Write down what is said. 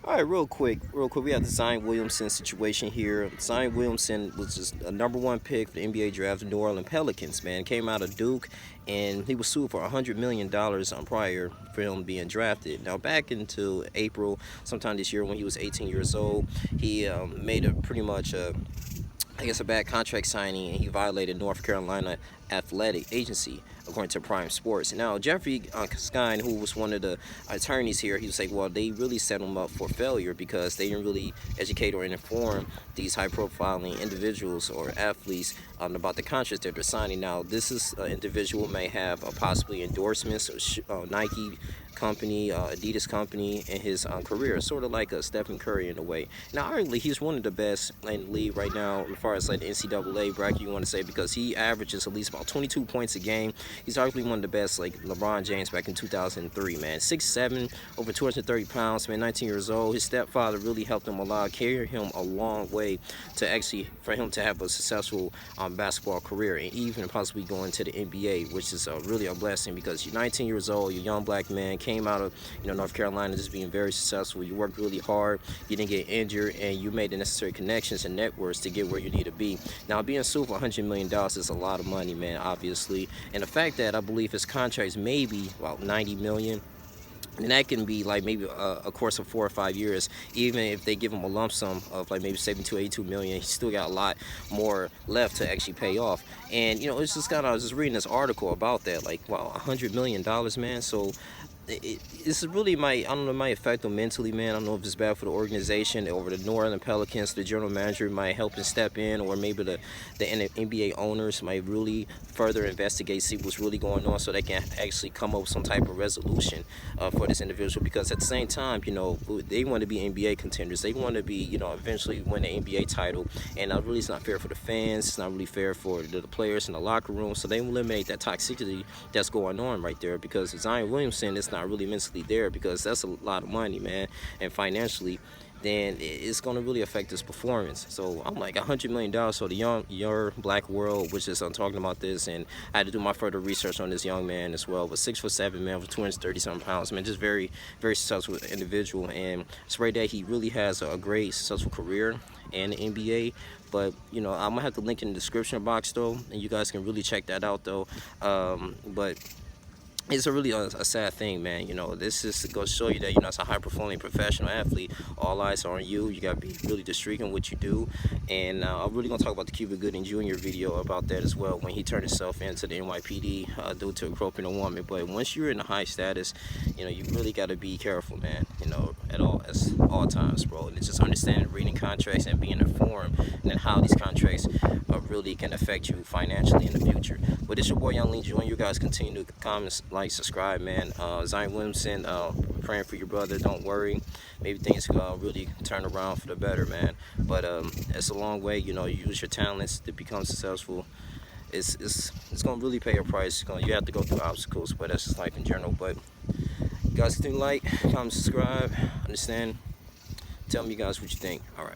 All right, real quick. We have the Zion Williamson situation here. Zion Williamson was just a #1 pick for the NBA draft, the New Orleans Pelicans. Man, came out of Duke, and he was sued for $100 million on prior for him being drafted. Now, back into April, sometime this year, when he was 18 years old, he made a pretty much I guess a bad contract signing, and he violated North Carolina athletic agency, according to Prime Sports. Now, Jeffrey Skine, who was one of the attorneys here, he was like, well, they really set him up for failure because they didn't really educate or inform these high-profiling individuals or athletes about the contracts that they're signing. Now, this is individual may have possibly endorsements or Nike company, Adidas company in his career, sort of like a Stephen Curry in a way. Now, arguably, he's one of the best in the league right now, as far as like the NCAA bracket, you want to say, because he averages at least about 22 points a game. He's arguably one of the best, like LeBron James back in 2003, man. 6'7", over 230 pounds, man, 19 years old. His stepfather really helped him a lot, carried him a long way to actually, for him to have a successful basketball career and even possibly going to the NBA, which is really a blessing because you're 19 years old, you're a young black man, came out of North Carolina just being very successful. You worked really hard, you didn't get injured, and you made the necessary connections and networks to get where you need to be. Now, being sued for $100 million is a lot of money, man, obviously. And the fact that I believe his contract is maybe about $90 million, and that can be like maybe a course of 4 or 5 years. Even if they give him a lump sum of like maybe 72, 82 million, he's still got a lot more left to actually pay off. And it's just kind of, I was just reading this article about that, like, wow, $100 million, man. So it's really I don't know, might affect him mentally, man. I don't know if it's bad for the organization or the New Orleans Pelicans. The general manager might help him step in, or maybe the NBA owners might really further investigate, see what's really going on, so they can actually come up with some type of resolution for this individual. Because at the same time, they want to be NBA contenders. They want to be, eventually win the NBA title. And really, it's not fair for the fans. It's not really fair for the players in the locker room. So they eliminate that toxicity that's going on right there. Because Zion Williamson is not really mentally there, because that's a lot of money, man, and financially, then it's going to really affect his performance. So I'm like $100 million. So the your black world, which is I'm talking about this, and I had to do my further research on this young man as well. But 6'7", man, with 230-something pounds, man, just very, very successful individual, and it's right there. He really has a great, successful career in the NBA. But I'm gonna have the link in the description box though, and you guys can really check that out though. But it's a really a sad thing, man. This is to go show you that as a high-performing professional athlete, all eyes are on you. You gotta be really discreet in what you do. And I'm really gonna talk about the Cuba Gooding Jr. video about that as well, when he turned himself into the NYPD due to groping a woman. But once you're in a high status, you really gotta be careful, man. At all times, bro. And it's just understanding reading contracts and being informed, and then how these contracts really can affect you financially in the future. But it's your boy Young Lee Jr. You guys continue to comment, like, subscribe, man. Zion Williamson, praying for your brother. Don't worry, maybe things really turn around for the better, man. But it's a long way. Use your talents to become successful. It's gonna really pay a price. You have to go through obstacles, but that's just life in general. But you guys continue to like, comment, subscribe, understand. Tell me, you guys, what you think. All right.